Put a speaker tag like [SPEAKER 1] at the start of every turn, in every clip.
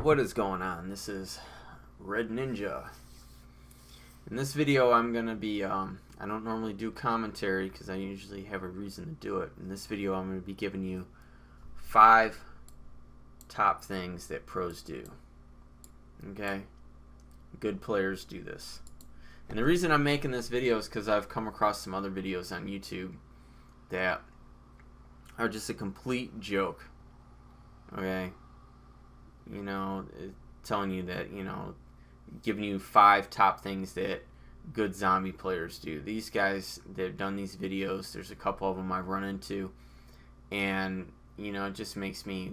[SPEAKER 1] What is going on? This is Red Ninja. In this video I'm going to be, I don't normally do commentary because I usually have a reason to do it. In this video I'm going to be giving you 5 top things that pros do. Okay? Good players do this. And the reason I'm making this video is because I've come across some other videos on YouTube that are just a complete joke. Okay? You know, telling you that, giving you 5 top things that good zombie players do. These guys, they've done these videos. There's a couple of them I've run into, and it just makes me,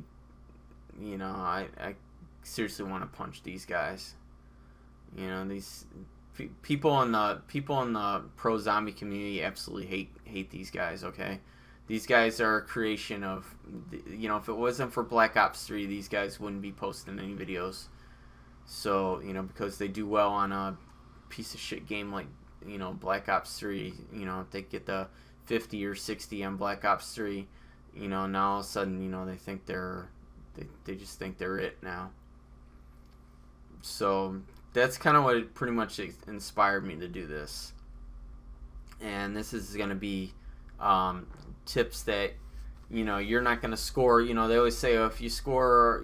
[SPEAKER 1] I seriously want to punch these guys. These people in the pro zombie community absolutely hate these guys. Okay. These guys are a creation of, if it wasn't for Black Ops 3, these guys wouldn't be posting any videos. So, because they do well on a piece of shit game like, Black Ops 3, if they get the 50 or 60 on Black Ops 3, now all of a sudden, they think they just think they're it now. So, that's kind of what pretty much inspired me to do this. And this is going to be tips that you're not going to score. They always say, oh, if you score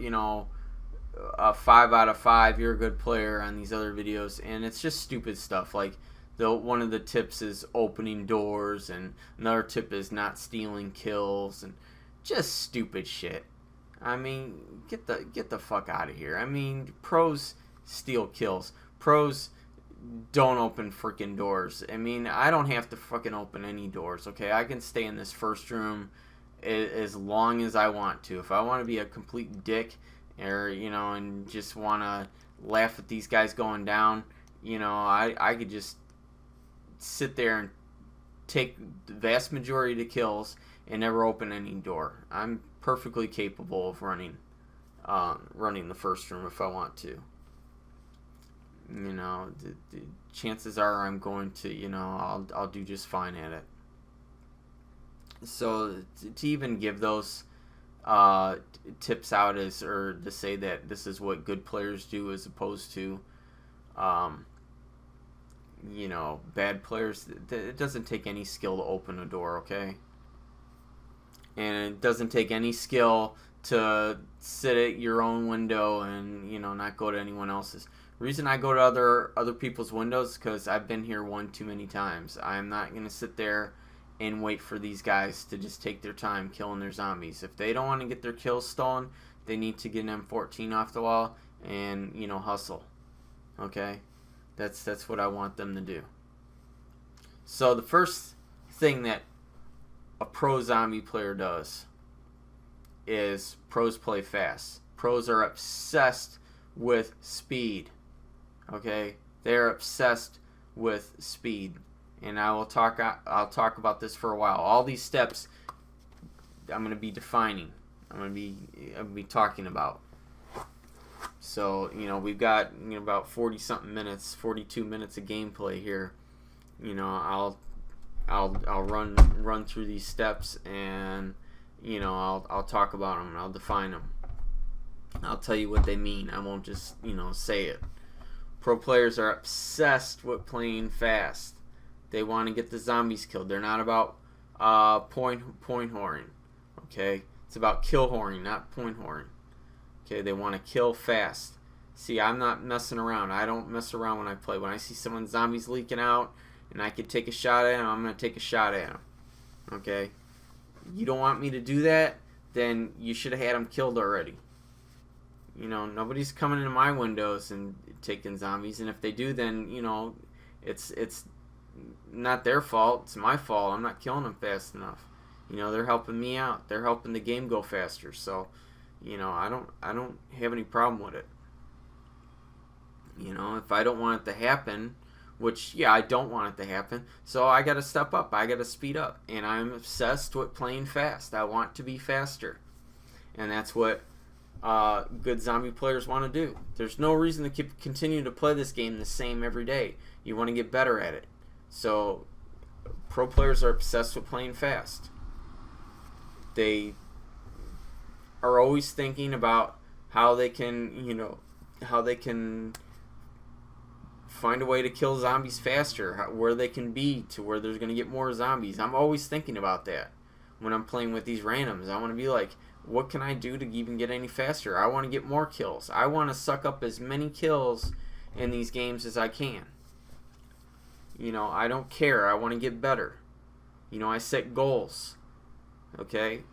[SPEAKER 1] a 5 out of 5, you're a good player on these other videos, and it's just stupid stuff. Like one of the tips is opening doors, and another tip is not stealing kills, and just stupid shit. I mean, get the fuck out of here. I mean, pros steal kills. Pros don't open freaking doors. I mean, I don't have to fucking open any doors, okay? I can stay in this first room as long as I want to. If I want to be a complete dick or, and just want to laugh at these guys going down, I could just sit there and take the vast majority of the kills and never open any door. I'm perfectly capable of running the first room if I want to. The chances are I'm going to, I'll do just fine at it. So to even give those tips out or to say that this is what good players do as opposed to, bad players, it doesn't take any skill to open a door, okay? And it doesn't take any skill to sit at your own window and, not go to anyone else's. The reason I go to other people's windows is because I've been here one too many times. I'm not going to sit there and wait for these guys to just take their time killing their zombies. If they don't want to get their kills stolen, they need to get an M14 off the wall and, hustle. Okay? That's what I want them to do. So the first thing that a pro zombie player does is pros play fast. Pros are obsessed with speed. Okay, they're obsessed with speed, and I'll talk about this for a while. All these steps I'm going to be defining. I'm going to be talking about. So we've got about 42 minutes of gameplay here. I'll run through these steps, and I'll talk about them and I'll define them. I'll tell you what they mean. I won't just say it. Pro players are obsessed with playing fast. They want to get the zombies killed. They're not about point whoring. Okay, it's about kill whoring, not point whoring. Okay, they want to kill fast. See, I'm not messing around. I don't mess around when I play. When I see someone's zombies leaking out and I could take a shot at him, I'm going to take a shot at him. Okay? You don't want me to do that? Then you should have had him killed already. Nobody's coming into my windows and taking zombies, and if they do, then, it's not their fault. It's my fault. I'm not killing them fast enough. They're helping me out. They're helping the game go faster. So, I don't have any problem with it. If I don't want it to happen, which, yeah, I don't want it to happen, so I got to step up. I got to speed up, and I'm obsessed with playing fast. I want to be faster, and that's what good zombie players want to do. There's no reason to continue to play this game the same every day. You want to get better at it. So pro players are obsessed with playing fast. They are always thinking about how they can, how they can find a way to kill zombies faster, where they can be to where there's going to get more zombies. I'm always thinking about that when I'm playing with these randoms. I want to be like, what can I do to even get any faster? I want to get more kills. I want to suck up as many kills in these games as I can. I don't care. I want to get better. I set goals. Okay?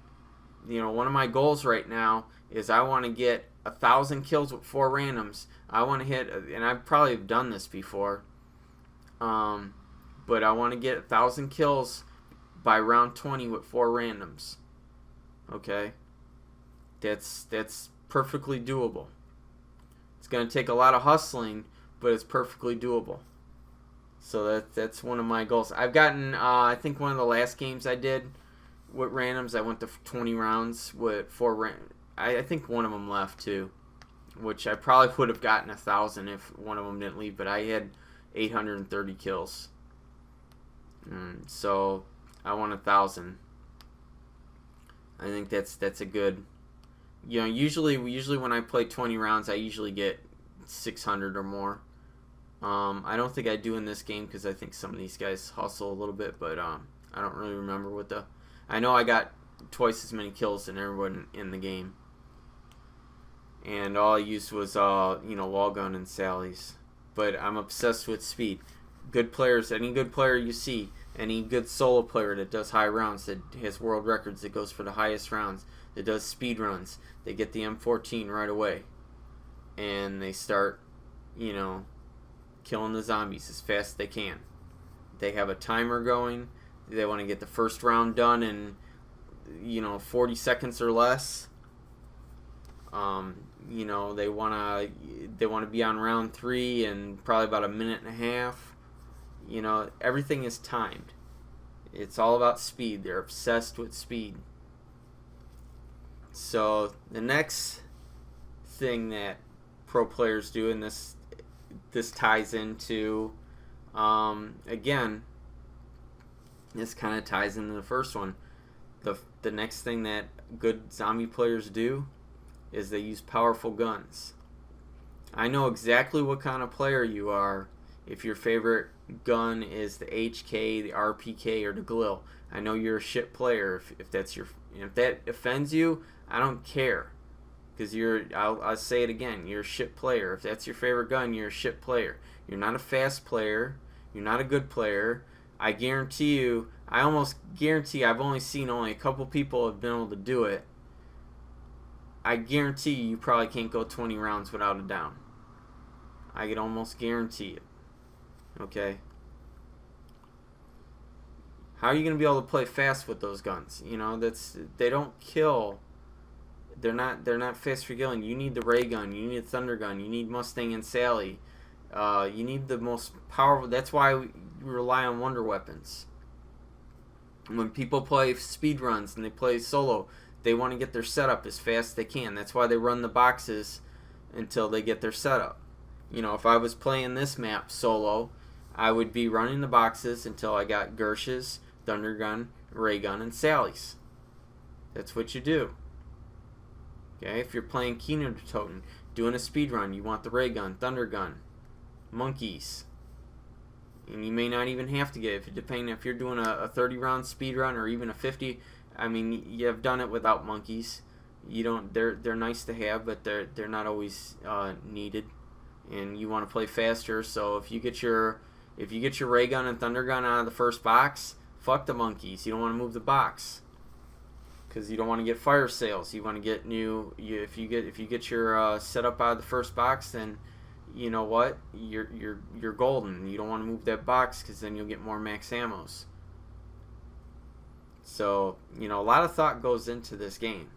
[SPEAKER 1] One of my goals right now is I want to get 1,000 kills with 4 randoms. I want to hit, and I probably have done this before, but I want to get 1,000 kills by round 20 with 4 randoms. Okay? That's perfectly doable. It's going to take a lot of hustling, but it's perfectly doable. So that's one of my goals. I've gotten, I think one of the last games I did with randoms, I went to 20 rounds with 4 I think one of them left too, which I probably would have gotten 1,000 if one of them didn't leave, but I had 830 kills. So I want 1,000. I think that's a good. Usually when I play 20 rounds, I usually get 600 or more. I don't think I do in this game because I think some of these guys hustle a little bit, but I don't really remember what the. I know I got twice as many kills than everyone in the game, and all I used was wall gun and sallies. But I'm obsessed with speed. Good players, any good player you see, any good solo player that does high rounds, that has world records, that goes for the highest rounds, that does speed runs, they get the M14 right away, and they start, killing the zombies as fast as they can. They have a timer going. They want to get the first round done in 40 seconds or less. They want to be on round 3 in probably about a minute and a half. Everything is timed. It's all about speed. They're obsessed with speed. So the next thing that pro players do, and this ties into, again, this kind of ties into the first one. The next thing that good zombie players do is they use powerful guns. I know exactly what kind of player you are if your favorite gun is the HK, the RPK, or the Glil. I know you're a shit player if that offends you. I don't care, because I'll say it again, you're a shit player. If that's your favorite gun, you're a shit player. You're not a fast player. You're not a good player. I guarantee you, I almost guarantee, I've only seen a couple people have been able to do it. I guarantee you probably can't go 20 rounds without a down. I can almost guarantee it. Okay? How are you going to be able to play fast with those guns? They don't kill. They're not fast for killing. You need the ray gun. You need the thunder gun. You need Mustang and Sally. You need the most powerful. That's why we rely on wonder weapons. When people play speed runs and they play solo, they want to get their setup as fast as they can. That's why they run the boxes until they get their setup. If I was playing this map solo, I would be running the boxes until I got Gershes, thunder gun, ray gun, and Sallies. That's what you do. Okay, if you're playing Kino Toten, doing a speed run, you want the ray gun, thunder gun, monkeys. And you may not even have to get it, depending if you're doing a 30 round speed run or even a 50. I mean, you have done it without monkeys. You don't. They're nice to have, but they're not always needed. And you want to play faster, so if you get your ray gun and thunder gun out of the first box, fuck the monkeys. You don't want to move the box, because you don't want to get fire sales. You want to get new. If you get your setup out of the first box, then you know what, you're golden. You don't want to move that box, because then you'll get more max ammos. So a lot of thought goes into this game.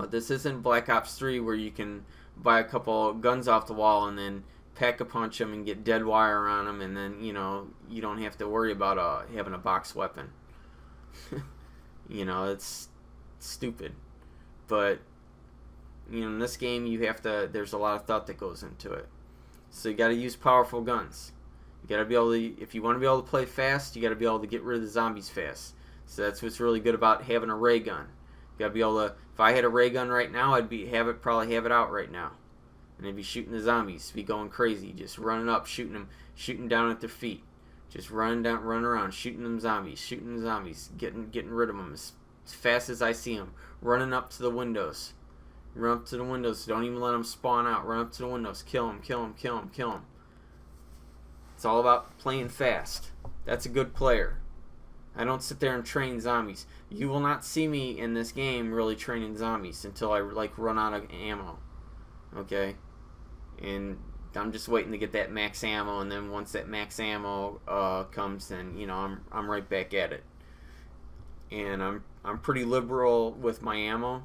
[SPEAKER 1] This isn't Black Ops 3 where you can buy a couple guns off the wall and then pack a punch them and get dead wire on them, and then you don't have to worry about having a box weapon. It's stupid. But in this game, there's a lot of thought that goes into it. So you got to use powerful guns. You got to be able to, if you want to be able to play fast, you got to be able to get rid of the zombies fast. So that's what's really good about having a ray gun. You got to be able to If I had a ray gun right now, I'd probably have it out right now, and I'd be shooting the zombies, be going crazy, just running up, shooting them, shooting down at their feet, just running around, shooting them zombies, getting rid of them as fast as I see them, running up to the windows. Run up to the windows. Don't even let them spawn out. Run up to the windows. Kill them, kill them, kill them, kill them. It's all about playing fast. That's a good player. I don't sit there and train zombies. You will not see me in this game really training zombies until I run out of ammo. Okay? And I'm just waiting to get that max ammo, and then once that max ammo comes, then I'm right back at it. And I'm pretty liberal with my ammo.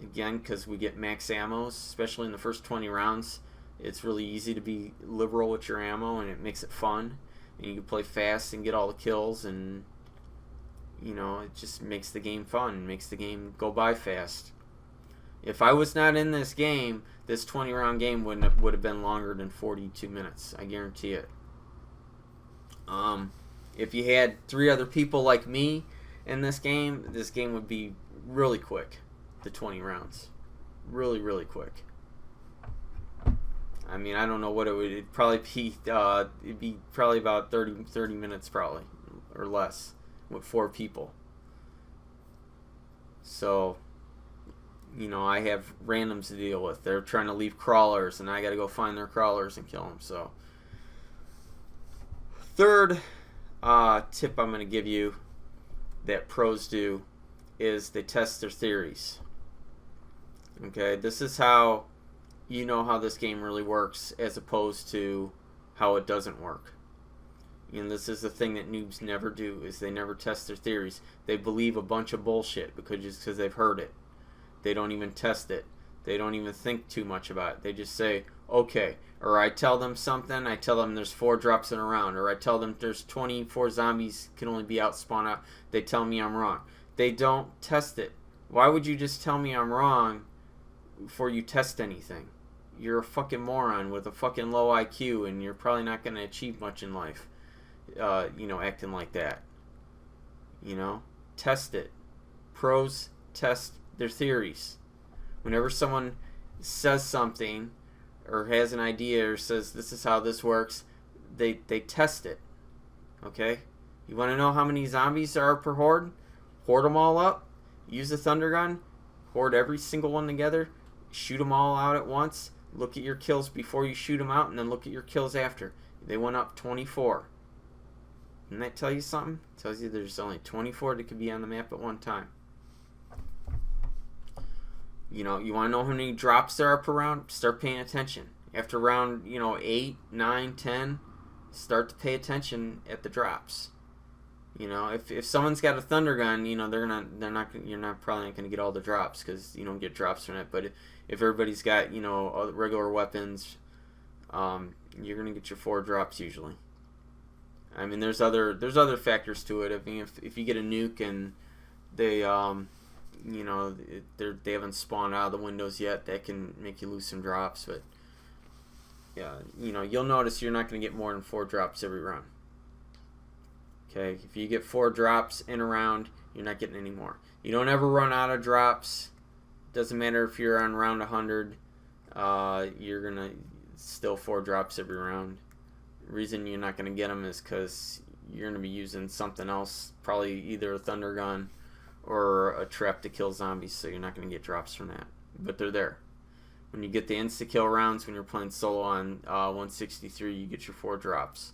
[SPEAKER 1] Again, because we get max ammo, especially in the first 20 rounds. It's really easy to be liberal with your ammo, and it makes it fun. And you can play fast and get all the kills, and it just makes the game fun, makes the game go by fast. If I was not in this game, this 20-round game would have been longer than 42 minutes. I guarantee it. If you had 3 other people like me in this game would be really quick. The 20 rounds, really quick. I mean, I don't know what it'd probably be. It'd be probably about 30 minutes probably, or less, with 4 people. So, I have randoms to deal with. They're trying to leave crawlers, and I got to go find their crawlers and kill them. So, third tip I'm going to give you that pros do is they test their theories. Okay, this is how you know how this game really works as opposed to how it doesn't work. And this is the thing that noobs never do, is they never test their theories. They believe a bunch of bullshit because they've heard it. They don't even test it. They don't even think too much about it. They just say, okay. Or I tell them something, I tell them there's 4 drops in a round. Or I tell them there's 24 zombies can only be out spawn out. They tell me I'm wrong. They don't test it. Why would you just tell me I'm wrong before you test anything? You're a fucking moron with a fucking low IQ, and you're probably not going to achieve much in life, acting like that. Test it. Pros test their theories. Whenever someone says something or has an idea or says this is how this works, they test it. Okay? You want to know how many zombies there are per horde? Horde them all up. Use a thunder gun. Horde every single one together. Shoot them all out at once. Look at your kills before you shoot them out, and then look at your kills after. They went up 24. Doesn't that tell you something? It tells you there's only 24 that could be on the map at one time. You want to know how many drops there are per round? Start paying attention. After round, 8, 9, 10, start to pay attention at the drops. If someone's got a thunder gun, you're not probably not going to get all the drops because you don't get drops from it. But if everybody's got regular weapons, you're going to get your 4 drops usually. I mean, there's other factors to it. I mean, if you get a nuke and they they haven't spawned out of the windows yet, that can make you lose some drops. But yeah, you'll notice you're not going to get more than 4 drops every round. Okay, if you get 4 drops in a round, you're not getting any more. You don't ever run out of drops. Doesn't matter if you're on round 100. You're gonna still 4 drops every round. The reason you're not gonna get them is because you're gonna be using something else, probably either a thunder gun or a trap to kill zombies. So you're not gonna get drops from that. But they're there. When you get the insta kill rounds, when you're playing solo on 163, you get your 4 drops.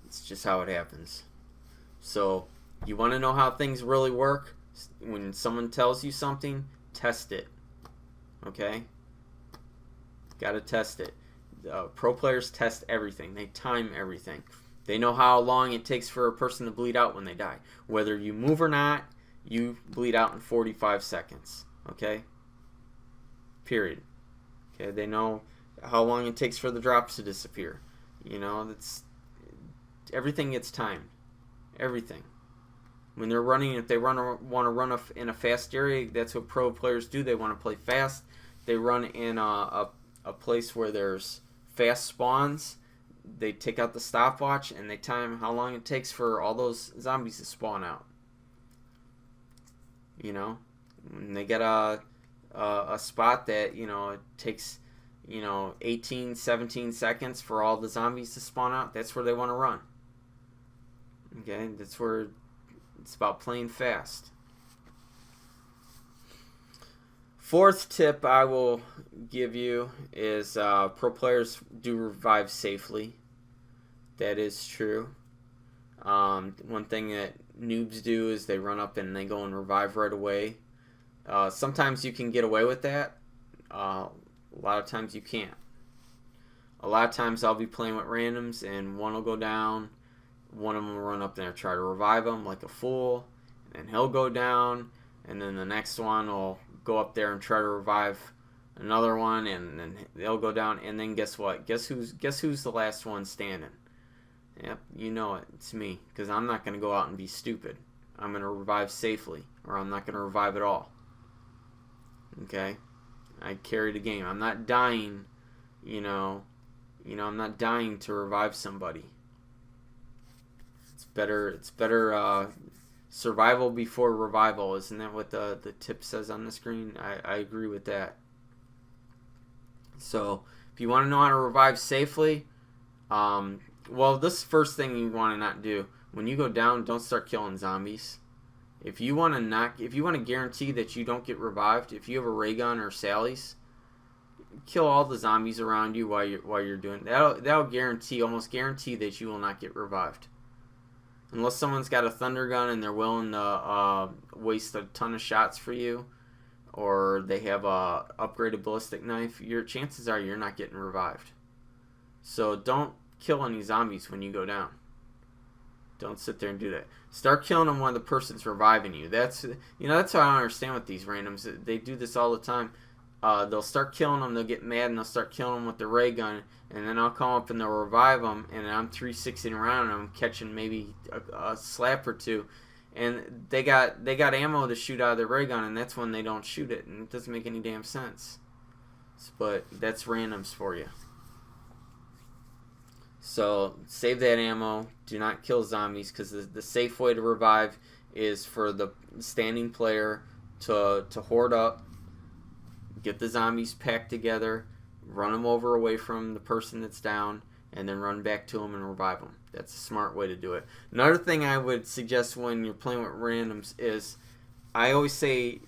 [SPEAKER 1] It's just how it happens. So, you want to know how things really work? When someone tells you something, test it. Okay? Gotta test it. Pro players test everything. They time everything. They know how long it takes for a person to bleed out when they die. Whether you move or not, you bleed out in 45 seconds. Okay? Period. Okay? They know how long it takes for the drops to disappear. That's... Everything gets timed. Everything. When they're running, if they want to run in a fast area, that's what pro players do. They want to play fast. They run in a place where there's fast spawns. They take out the stopwatch and they time how long it takes for all those zombies to spawn out. You know, when they get a spot that, you know, it takes, you know, 18, 17 seconds for all the zombies to spawn out, that's where they want to run. Okay, that's where it's about playing fast. Fourth tip I will give you is pro players do revive safely. That is true. One thing that noobs do is they run up and they go and revive right away. Sometimes you can get away with that. A lot of times you can't. A lot of times I'll be playing with randoms and one will go down. One of them will run up there and try to revive him like a fool. And he'll go down. And then the next one will go up there and try to revive another one. And then they'll go down. And then guess what? Guess who's the last one standing? Yep, you know it. It's me. Because I'm not going to go out and be stupid. I'm going to revive safely. Or I'm not going to revive at all. Okay? I carry the game. I'm not dying, you know, I'm not dying to revive somebody. It's better survival before revival. Isn't that what the tip says on the screen? I agree with that. So, if you want to know how to revive safely, well, this first thing you want to not do. When you go down, don't start killing zombies. If you want to guarantee that you don't get revived, if you have a ray gun or Sally's, kill all the zombies around you while you're doing that. That'll almost guarantee that you will not get revived, unless someone's got a thunder gun and they're willing to waste a ton of shots for you, or they have a upgraded ballistic knife. Your chances are you're not getting revived. So don't kill any zombies when you go down. Don't sit there and do that. Start killing them when the person's reviving you. That's how I don't understand with these randoms. They do this all the time. They'll start killing them. They'll get mad and they'll start killing them with the ray gun. And then I'll come up and they'll revive them. And I'm 360 around and I'm catching maybe a slap or two. And they got ammo to shoot out of their ray gun, and that's when they don't shoot it, and it doesn't make any damn sense. But that's randoms for you. So save that ammo. Do not kill zombies, because the safe way to revive is for the standing player to hoard up, get the zombies packed together, run them over away from the person that's down, and then run back to them and revive them. That's a smart way to do it. Another thing I would suggest when you're playing with randoms is, I always say,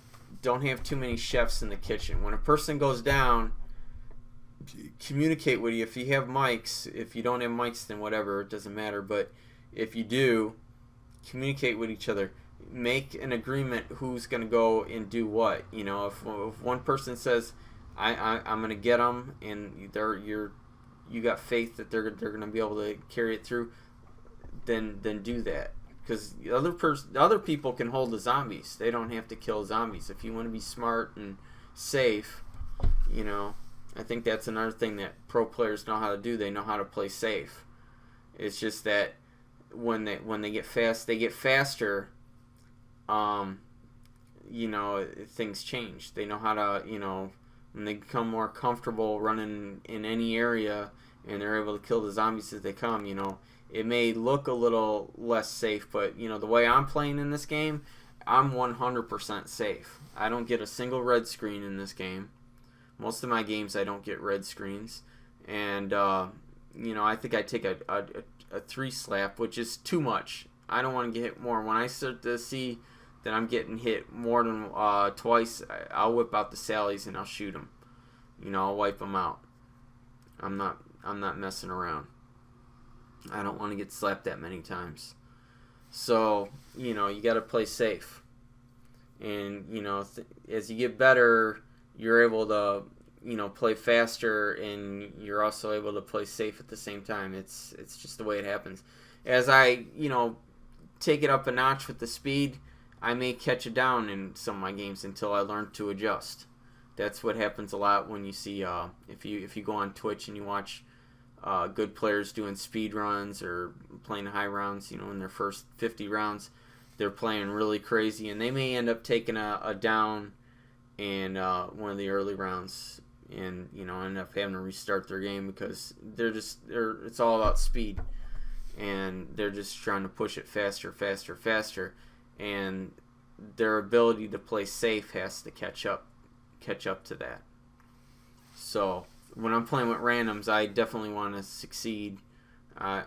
[SPEAKER 1] don't have too many chefs in the kitchen. When a person goes down, communicate with you. If you have mics, if you don't have mics, then whatever, it doesn't matter. But if you do, communicate with each other. Make an agreement who's going to go and do what. You know, if one person says, I'm going to get them, and you got faith that they're going to be able to carry it through, then do that. Because the other people can hold the zombies. They don't have to kill zombies. If you want to be smart and safe, you know, I think that's another thing that pro players know how to do. They know how to play safe. It's just that when they get fast, they get faster. You know, things change. They know how to, you know, when they become more comfortable running in any area and they're able to kill the zombies as they come, you know, it may look a little less safe, but, you know, the way I'm playing in this game, I'm 100% safe. I don't get a single red screen in this game. Most of my games I don't get red screens. And, you know, I think I take a 3 slap, which is too much. I don't want to get hit more. When I start to see that I'm getting hit more than twice, I'll whip out the Sallies and I'll shoot them. You know, I'll wipe them out. I'm not messing around. I don't want to get slapped that many times. So, you know, you got to play safe. And, you know, as you get better, you're able to, you know, play faster, and you're also able to play safe at the same time. It's just the way it happens. As I, you know, take it up a notch with the speed, I may catch it down in some of my games until I learn to adjust. That's what happens a lot when you see if you go on Twitch and you watch good players doing speed runs or playing high rounds. You know, in their first 50 rounds, they're playing really crazy, and they may end up taking a down in one of the early rounds, and, you know, end up having to restart their game because it's all about speed, and they're just trying to push it faster, faster, faster. And their ability to play safe has to catch up to that. So when I'm playing with randoms, I definitely want to succeed.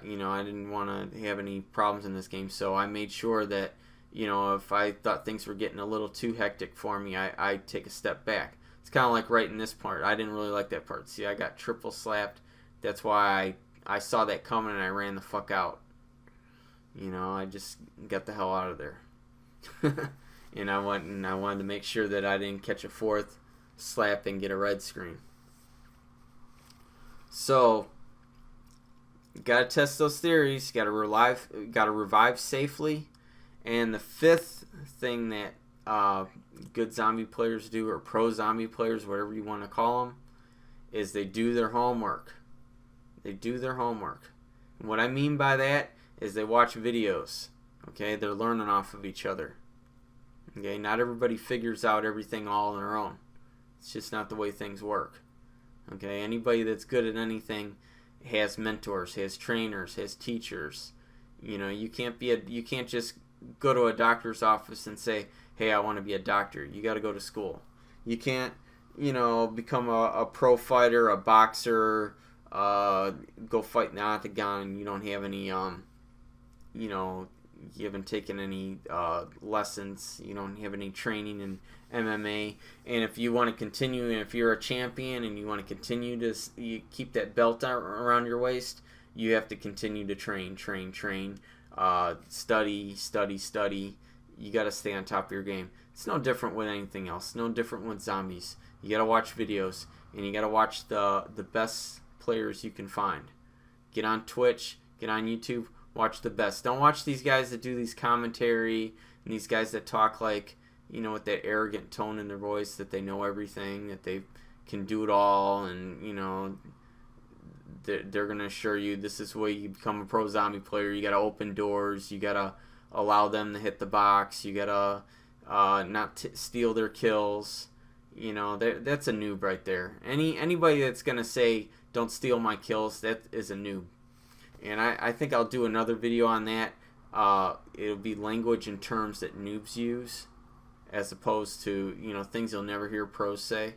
[SPEAKER 1] You know, I didn't want to have any problems in this game, so I made sure that, you know, if I thought things were getting a little too hectic for me, I'd take a step back. It's kind of like right in this part. I didn't really like that part. See, I got triple slapped. That's why I saw that coming and I ran the fuck out. You know, I just got the hell out of there. And I wanted to make sure that I didn't catch a fourth slap and get a red screen. So, gotta test those theories. Gotta revive safely. And the fifth thing that good zombie players do, or pro zombie players, whatever you want to call them, is they do their homework. They do their homework. And what I mean by that is they watch videos. Okay, they're learning off of each other. Okay, not everybody figures out everything all on their own. It's just not the way things work. Okay, anybody that's good at anything has mentors, has trainers, has teachers. You know, you can't just go to a doctor's office and say, "Hey, I want to be a doctor." You got to go to school. You can't, you know, become a pro fighter, a boxer, go fight in the octagon. You don't have any, you know, you haven't taken any lessons. You don't have any training in MMA. And if you want to continue, and if you're a champion and you want to continue to keep that belt around your waist, you have to continue to train. Study. You got to stay on top of your game. It's no different with anything else. No different with zombies. You got to watch videos, and you got to watch the best players you can find. Get on Twitch, get on YouTube, watch the best. Don't watch these guys that do these commentary and these guys that talk like, you know, with that arrogant tone in their voice, that they know everything, that they can do it all, and, you know, they're going to assure you this is the way you become a pro zombie player. You got to open doors. You got to allow them to hit the box. You got to not steal their kills. You know, that's a noob right there. Anybody that's going to say, "Don't steal my kills," that is a noob. And I think I'll do another video on that. It'll be language and terms that noobs use, as opposed to, you know, things you'll never hear pros say.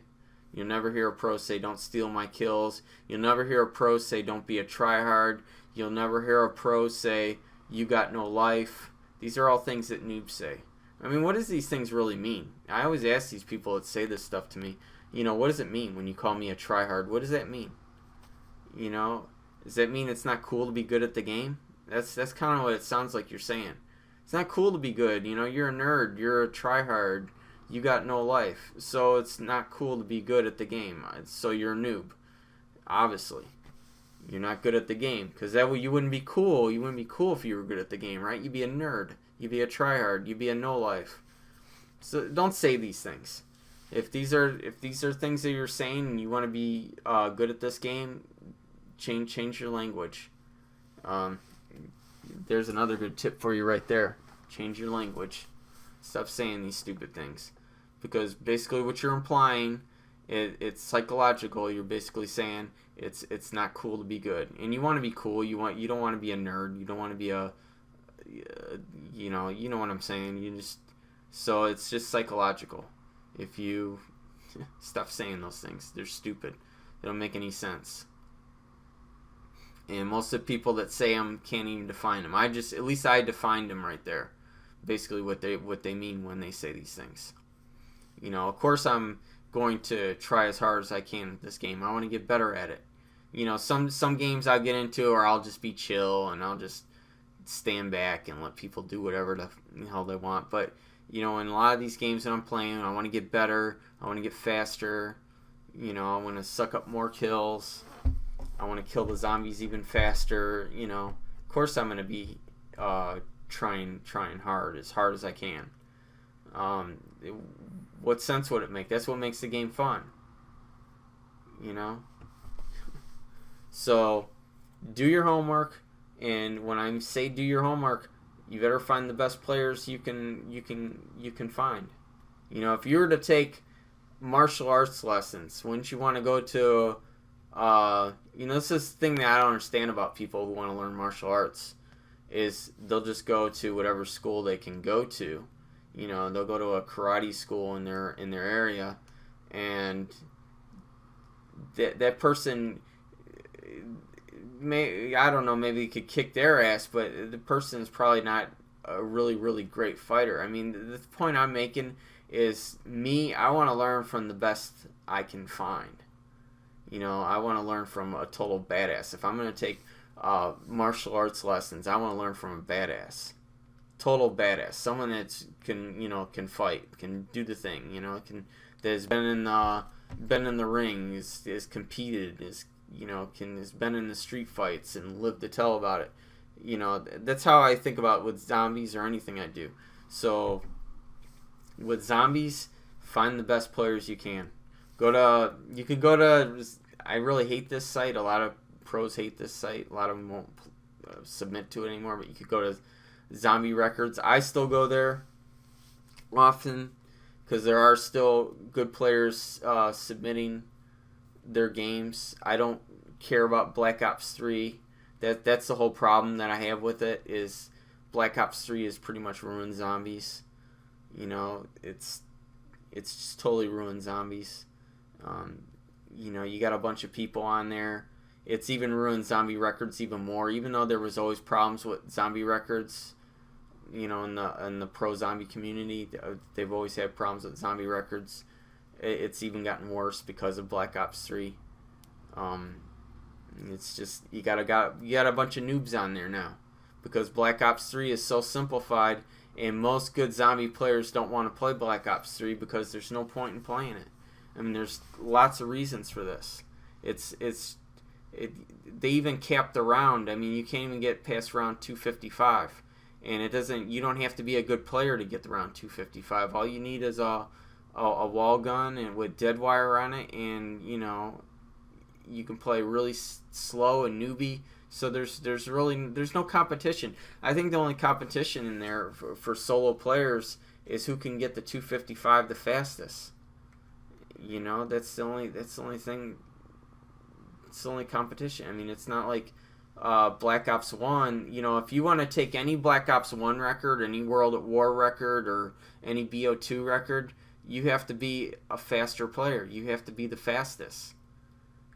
[SPEAKER 1] You'll never hear a pro say, "Don't steal my kills." You'll never hear a pro say, "Don't be a tryhard." You'll never hear a pro say, "You got no life." These are all things that noobs say. I mean, what does these things really mean? I always ask these people that say this stuff to me, you know, what does it mean when you call me a tryhard? What does that mean? You know, does that mean it's not cool to be good at the game? That's kind of what it sounds like you're saying. It's not cool to be good. You know, you're a nerd. You're a tryhard. You got no life. So it's not cool to be good at the game. So you're a noob. Obviously. You're not good at the game. Because that way you wouldn't be cool. You wouldn't be cool if you were good at the game, right? You'd be a nerd. You'd be a tryhard. You'd be a no life. So don't say these things. If these are things that you're saying and you want to be good at this game, change your language. There's another good tip for you right there. Change your language. Stop saying these stupid things. Because basically what you're implying, it's psychological. You're basically saying it's not cool to be good. And you want to be cool. You don't want to be a nerd. You don't want to be a you know what I'm saying. So it's just psychological. If you stop saying those things, they're stupid. They don't make any sense. And most of the people that say them can't even define them. At least I defined them right there. Basically what they mean when they say these things. You know, of course I'm going to try as hard as I can at this game. I want to get better at it. You know, some games I'll get into, or I'll just be chill and I'll just stand back and let people do whatever the hell they want. But, you know, in a lot of these games that I'm playing, I want to get better. I want to get faster. You know, I want to suck up more kills. I want to kill the zombies even faster. You know, of course I'm going to be trying hard as I can. What sense would it make? That's what makes the game fun. You know? So, do your homework, and when I say do your homework, you better find the best players you can find. You know, if you were to take martial arts lessons, wouldn't you want to go to you know, this is the thing that I don't understand about people who want to learn martial arts, is they'll just go to whatever school they can go to. You know, they'll go to a karate school in their area, and that person I don't know, maybe he could kick their ass, but the person is probably not a really great fighter. I mean, the point I'm making is I want to learn from the best I can find. You know, I want to learn from a total badass. If I'm going to take martial arts lessons, I want to learn from a badass. Total badass. Someone that can fight, can do the thing, that's been in the ring, is competed, has been in the street fights and lived to tell about it. That's how I think about with zombies or anything I do. So with zombies, find the best players you can. You could go to, I really hate this site. A lot of pros hate this site. A lot of them won't submit to it anymore, but you could go to Zombie Records. I still go there often because there are still good players submitting their games. I don't care about Black Ops 3. That's the whole problem that I have with it, is Black Ops 3 is pretty much ruined zombies. It's just totally ruined zombies. You got a bunch of people on there. It's even ruined Zombie Records even more, even though there was always problems with Zombie Records. In the pro zombie community, they've always had problems with Zombie Records. It's even gotten worse because of Black Ops 3. It's just you got a bunch of noobs on there now because Black Ops 3 is so simplified, and most good zombie players don't want to play Black Ops 3 because there's no point in playing it. I mean, there's lots of reasons for this. They even capped the round. I mean, you can't even get past round 255, and you don't have to be a good player to get to round 255. All you need is a wall gun and with dead wire on it, and you can play really slow and newbie. So there's no competition. I think the only competition in there for solo players is who can get the 255 the fastest. That's the only thing. It's the only competition. I mean, it's not like Black Ops 1. If you want to take any Black Ops 1 record, any World at War record, or any BO2 record, you have to be a faster player. You have to be the fastest.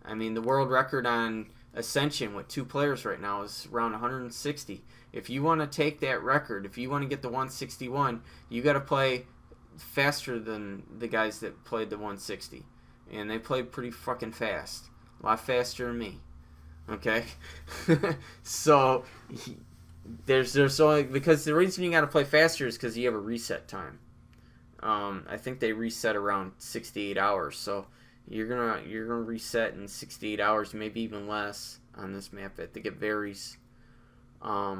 [SPEAKER 1] I mean, the world record on Ascension with 2 players right now is around 160. If you want to take that record, if you want to get the 161, you got to play faster than the guys that played the 160. And they played pretty fucking fast. A lot faster than me. Okay? So, there's only... Because the reason you got to play faster is because you have a reset time. I think they reset around 68 hours. So, you're gonna reset in 68 hours, maybe even less on this map. I think it varies. But,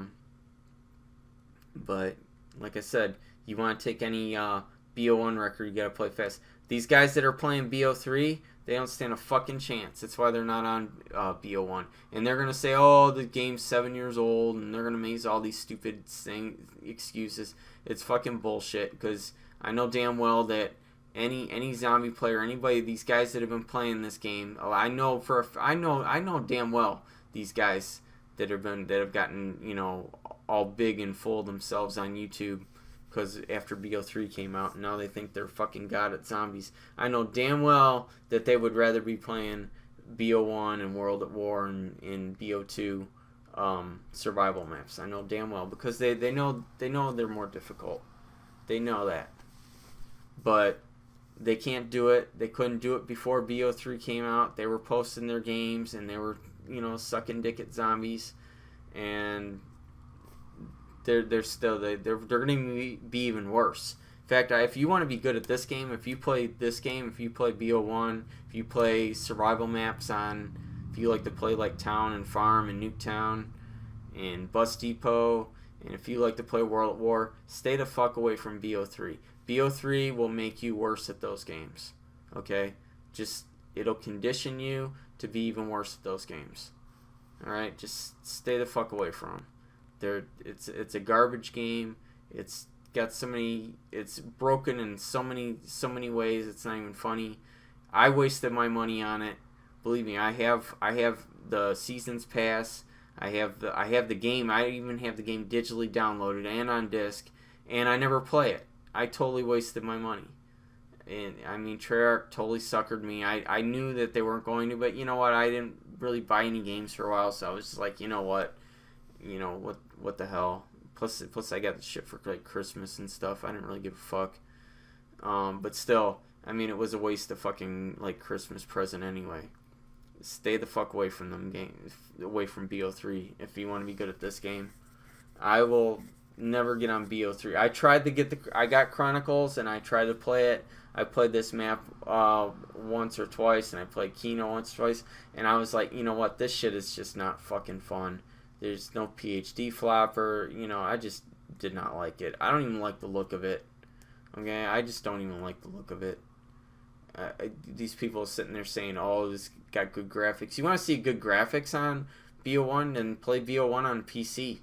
[SPEAKER 1] like I said, you want to take any BO1 record, you got to play fast. These guys that are playing BO3, they don't stand a fucking chance. That's why they're not on BO1. And they're going to say, oh, the game's 7 years old, and they're going to make all these stupid excuses. It's fucking bullshit, because I know damn well that any zombie player, anybody, these guys that have been playing this game, I know damn well these guys that have gotten, all big and full of themselves on YouTube, because after BO3 came out, and now they think they're fucking god at zombies. I know damn well that they would rather be playing BO1 and World at War and BO2 survival maps. I know damn well, because they know they're more difficult. They know that. But they can't do it. They couldn't do it before BO3 came out. They were posting their games, and they were, sucking dick at zombies, and they're going to be even worse. In fact, if you want to be good at this game, if you play BO1, if you play survival maps if you like to play like Town and Farm and Nuketown and Bus Depot, and if you like to play World at War, stay the fuck away from BO3. BO3 will make you worse at those games. Okay? It'll condition you to be even worse at those games. Alright? Just stay the fuck away from them. It's a garbage game. It's broken in so many ways. It's not even funny. I wasted my money on it. Believe me, I have the Seasons Pass. I have the game. I even have the game digitally downloaded and on disc, and I never play it. I totally wasted my money. And I mean, Treyarch totally suckered me. I knew that they weren't going to, but you know what? I didn't really buy any games for a while, so I was just like, you know what? What the hell? Plus I got the shit for like Christmas and stuff. I didn't really give a fuck. But still, I mean, it was a waste of fucking like Christmas present anyway. Stay the fuck away from them games, away from BO3 if you want to be good at this game. I will never get on BO3. I tried to get I got Chronicles and I tried to play it. I played this map once or twice, and I played Kino once or twice, and I was like, you know what, this shit is just not fucking fun. There's no PhD flopper, I just did not like it. I don't even like the look of it. Okay, I just don't even like the look of it. These people sitting there saying, oh, this got good graphics. You want to see good graphics on BO1, then play BO1 on PC.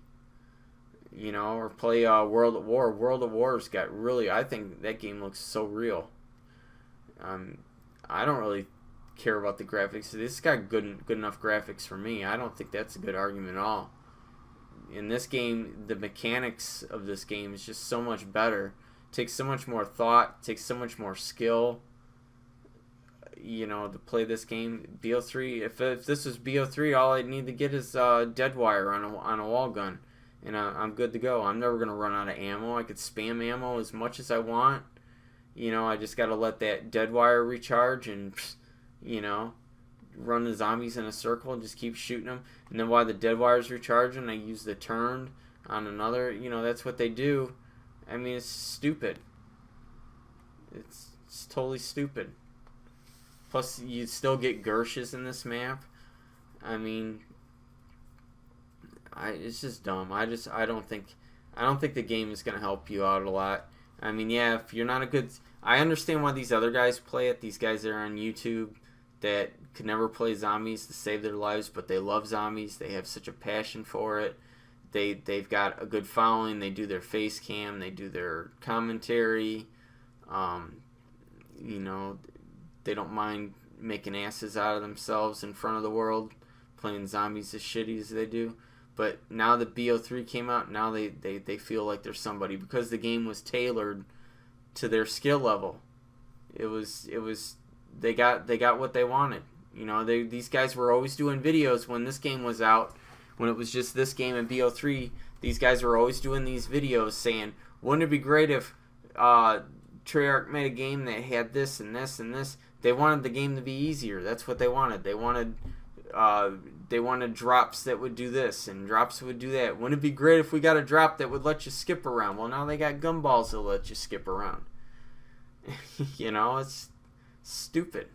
[SPEAKER 1] Or play World at War. World at War's got really, I think that game looks so real. I don't really care about the graphics. This got good enough graphics for me. I don't think that's a good argument at all. In this game, the mechanics of this game is just so much better. It takes so much more thought. It takes so much more skill. To play this game. BO3. If this was BO3, all I need to get is dead wire on a wall gun, and I'm good to go. I'm never gonna run out of ammo. I could spam ammo as much as I want. I just gotta let that dead wire recharge and, run the zombies in a circle and just keep shooting them. And then while the dead wire's recharging, I use the turned on another. That's what they do. I mean, it's stupid. It's totally stupid. Plus, you still get Gershes in this map. I mean, it's just dumb. I don't think the game is gonna help you out a lot. I mean, yeah, if you're not a good, I understand why these other guys play it. These guys that are on YouTube that could never play zombies to save their lives, but they love zombies. They have such a passion for it. They've got a good following. They do their face cam. They do their commentary. They don't mind making asses out of themselves in front of the world, playing zombies as shitty as they do. But now that BO3 came out, now they feel like they're somebody because the game was tailored to their skill level. They got what they wanted. These guys were always doing videos when this game was out, when it was just this game and BO3. These guys were always doing these videos saying, wouldn't it be great if Treyarch made a game that had this and this and this. They wanted the game to be easier. That's what they wanted. They wanted drops that would do this and drops that would do that. Wouldn't it be great if we got a drop that would let you skip around? Well, now they got gumballs that let you skip around. It's stupid.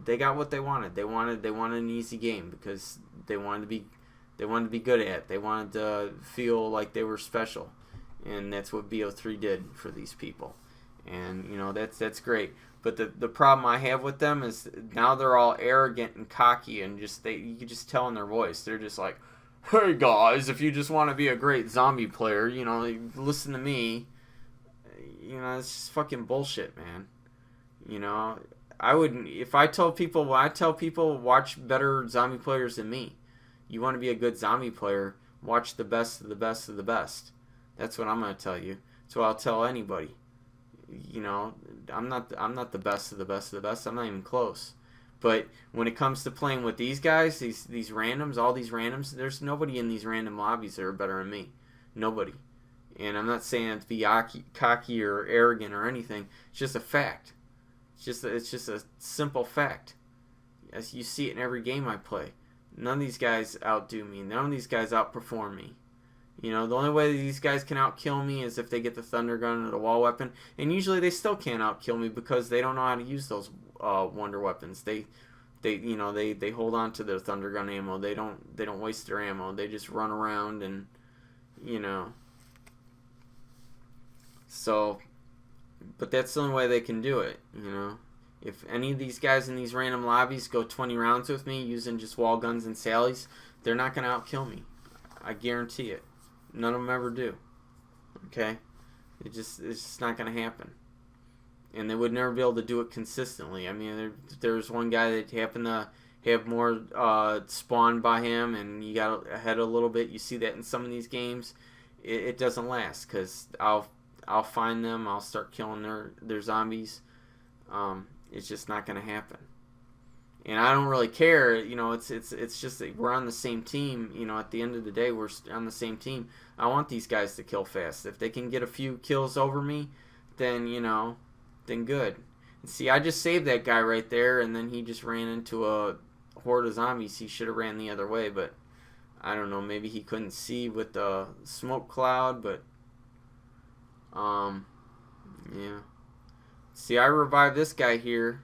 [SPEAKER 1] They got what they wanted. They wanted an easy game because they wanted to be good at it. They wanted to feel like they were special, and that's what BO3 did for these people. And that's great. But the problem I have with them is now they're all arrogant and cocky, and you can just tell in their voice. They're just like, "Hey guys, if you just want to be a great zombie player, listen to me." It's just fucking bullshit, man. I wouldn't. If I tell people, watch better zombie players than me. You want to be a good zombie player, watch the best of the best of the best. That's what I'm gonna tell you. That's what I'll tell anybody. I'm not the best of the best of the best. I'm not even close. But when it comes to playing with these guys, these randoms, all these randoms, there's nobody in these random lobbies that are better than me. Nobody. And I'm not saying it to be cocky or arrogant or anything. It's just a fact. It's just a simple fact. As you see it in every game I play. None of these guys outdo me. None of these guys outperform me. The only way these guys can outkill me is if they get the thunder gun or the wall weapon, and usually they still can't outkill me because they don't know how to use those wonder weapons. They hold on to their thunder gun ammo. They don't waste their ammo. They just run around and So, but that's the only way they can do it. If any of these guys in these random lobbies go 20 rounds with me using just wall guns and sallies, they're not gonna outkill me. I guarantee it. None of them ever do. Okay? It's just not going to happen. And they would never be able to do it consistently. I mean, there's one guy that happened to have more spawn by him, and you got ahead a little bit. You see that in some of these games. it doesn't last, because I'll find them, I'll start killing their zombies. It's just not gonna happen. And I don't really care, it's just that we're on the same team. At the end of the day, we're on the same team. I want these guys to kill fast. If they can get a few kills over me, then then good. And see, I just saved that guy right there, and then he just ran into a horde of zombies. He should have ran the other way, but I don't know, maybe he couldn't see with the smoke cloud. But yeah. See, I revived this guy here.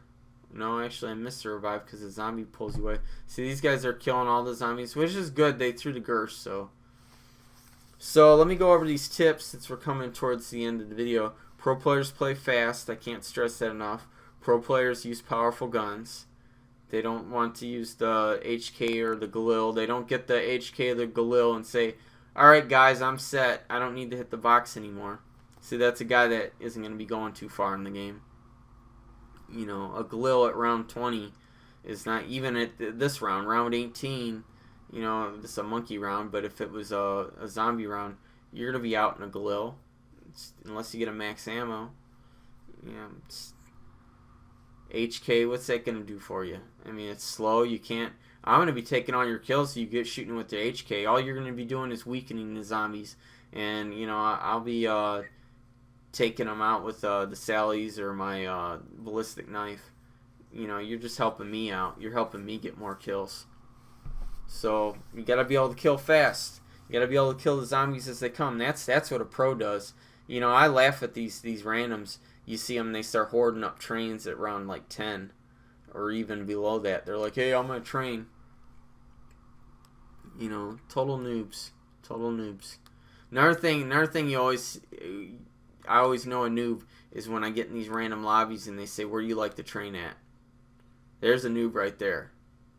[SPEAKER 1] No, actually, I missed the revive because the zombie pulls you away. See, these guys are killing all the zombies, which is good. They threw the Gersh, so let me go over these tips since we're coming towards the end of the video. Pro players play fast. I can't stress that enough. Pro players use powerful guns. They don't want to use the HK or the Galil. They don't get the HK or the Galil and say, alright guys, I'm set. I don't need to hit the box anymore. See, that's a guy that isn't going to be going too far in the game. A Galil at round 20 is not even at this round. Round 18, this is a monkey round, but if it was a zombie round, you're going to be out in a Galil. Unless you get a max ammo. HK, what's that going to do for you? I mean, it's slow. You can't... I'm going to be taking all your kills, so you get shooting with the HK. All you're going to be doing is weakening the zombies. And, I'll be taking them out with the Sallies or my ballistic knife. You're just helping me out. You're helping me get more kills. So, you got to be able to kill fast. You got to be able to kill the zombies as they come. That's what a pro does. I laugh at these randoms. You see them, they start hoarding up trains at round like 10 or even below that. They're like, hey, I'm going to train. Total noobs. Total noobs. Another thing I always know a noob is when I get in these random lobbies and they say, where do you like to train at? There's a noob right there.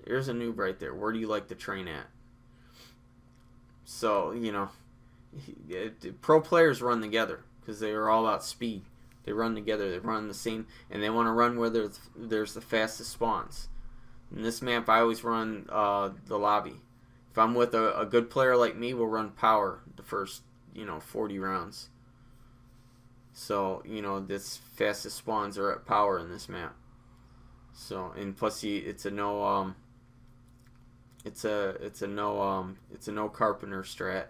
[SPEAKER 1] There's a noob right there. Where do you like to train at? So, pro players run together because they are all about speed. They run together. They run the same, and they want to run where there's the fastest spawns. In this map, I always run the lobby. If I'm with a good player like me, we'll run power the first 40 rounds. So this fastest spawns are at power in this map. So, and plus it's a no carpenter strat,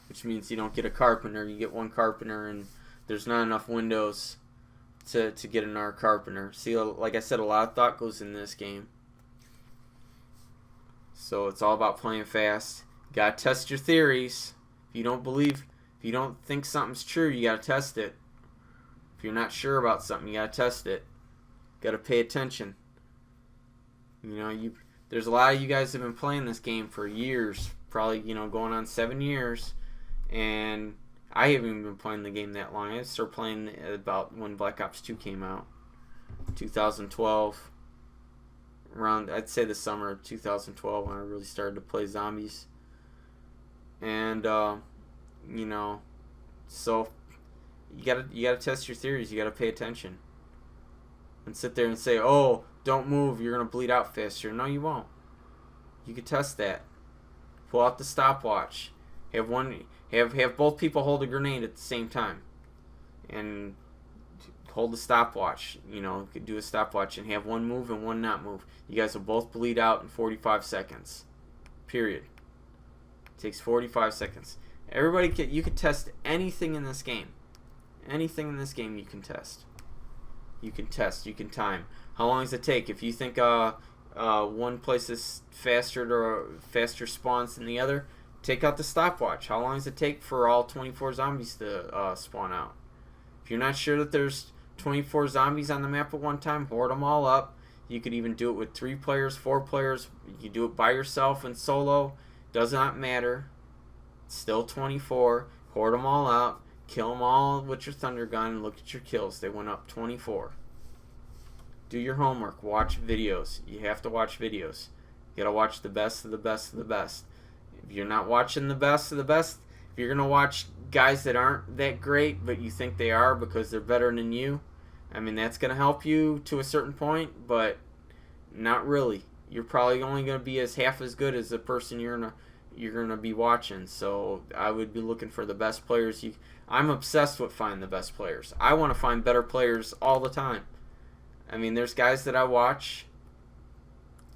[SPEAKER 1] which means you don't get a carpenter. You get one carpenter, and there's not enough windows to get another carpenter. See, like I said, a lot of thought goes in this game. So it's all about playing fast. You gotta test your theories. If you don't think something's true, you gotta test it. If you're not sure about something, you gotta test it. You gotta pay attention. There's a lot of you guys have been playing this game for years, probably going on 7 years, and I haven't even been playing the game that long. I started playing about when Black Ops 2 came out, 2012. Around, I'd say the summer of 2012 when I really started to play zombies. And so you gotta test your theories. You gotta pay attention. And sit there and say, oh, don't move, you're gonna bleed out faster. No, you won't. You can test that. Pull out the stopwatch. Have both people hold a grenade at the same time, and hold the stopwatch. You could do a stopwatch and have one move and one not move. You guys will both bleed out in 45 seconds. Period. It takes 45 seconds. You can test anything in this game. Anything in this game you can test. You can test. You can time. How long does it take? If you think one place is faster spawns than the other, take out the stopwatch. How long does it take for all 24 zombies to spawn out? If you're not sure that there's 24 zombies on the map at one time, hoard them all up. You could even do it with 3 players, 4 players. You do it by yourself and solo. Does not matter. It's still 24. Hoard them all out. Kill them all with your thunder gun and look at your kills. They went up 24. Do your homework. Watch videos. You have to watch videos. You gotta watch the best of the best of the best. If you're not watching the best of the best, if you're gonna watch guys that aren't that great but you think they are because they're better than you, I mean, that's gonna help you to a certain point, but not really. You're probably only gonna be half as good as the person you're you're going to be watching. So I would be looking for the best players. I'm obsessed with finding the best players. I want to find better players all the time. I mean, there's guys that I watch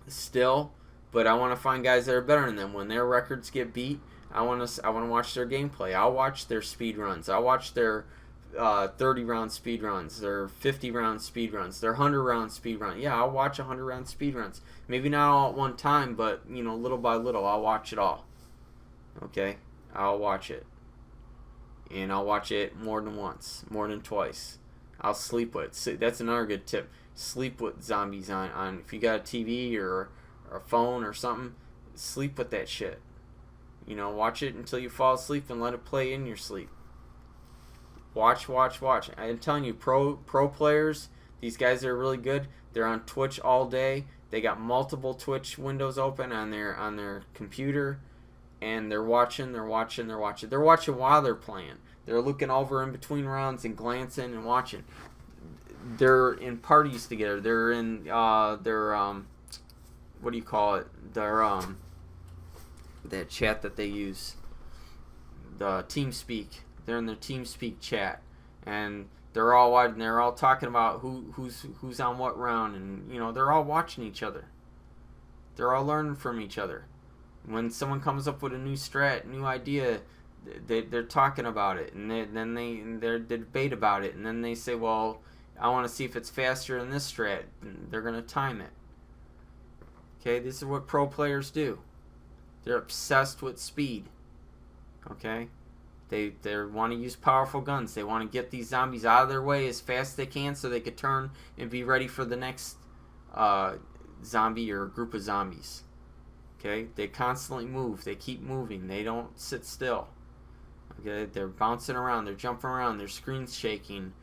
[SPEAKER 1] still, but I want to find guys that are better than them. When their records get beat, I want to watch their gameplay. I'll watch their speed runs. I'll watch their 30-round speed runs, their 50-round speed runs, their 100-round speed run. Yeah, I'll watch 100-round speed runs. Maybe not all at one time, but little by little, I'll watch it all. Okay, I'll watch it, and I'll watch it more than once, more than twice. I'll sleep with it. That's another good tip. Sleep with zombies on if you got a TV or a phone or something. Sleep with that shit. Watch it until you fall asleep and let it play in your sleep. Watch. I'm telling you, pro players, these guys are really good. They're on Twitch all day. They got multiple Twitch windows open on their computer, and they're watching. They're watching while they're playing. They're looking over in between rounds and glancing and watching. They're in parties together. They're in what do you call it? Their that chat that they use, the Teamspeak. They're in their Teamspeak chat, and they're all watching. They're all talking about who's on what round, and they're all watching each other. They're all learning from each other. When someone comes up with a new strat, new idea, they're talking about it, and then they debate about it, and then they say, well, I want to see if it's faster than this strat, and they're gonna time it. Okay, this is what pro players do. They're obsessed with speed. Okay, they want to use powerful guns. They want to get these zombies out of their way as fast as they can, so they could turn and be ready for the next zombie or group of zombies. Okay, they constantly move. They keep moving. They don't sit still. Okay, they're bouncing around. They're jumping around. Their screen's shaking.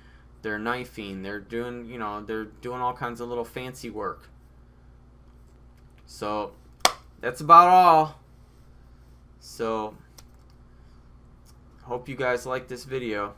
[SPEAKER 1] They're knifing. They're doing all kinds of little fancy work. So that's about all. So hope you guys like this video.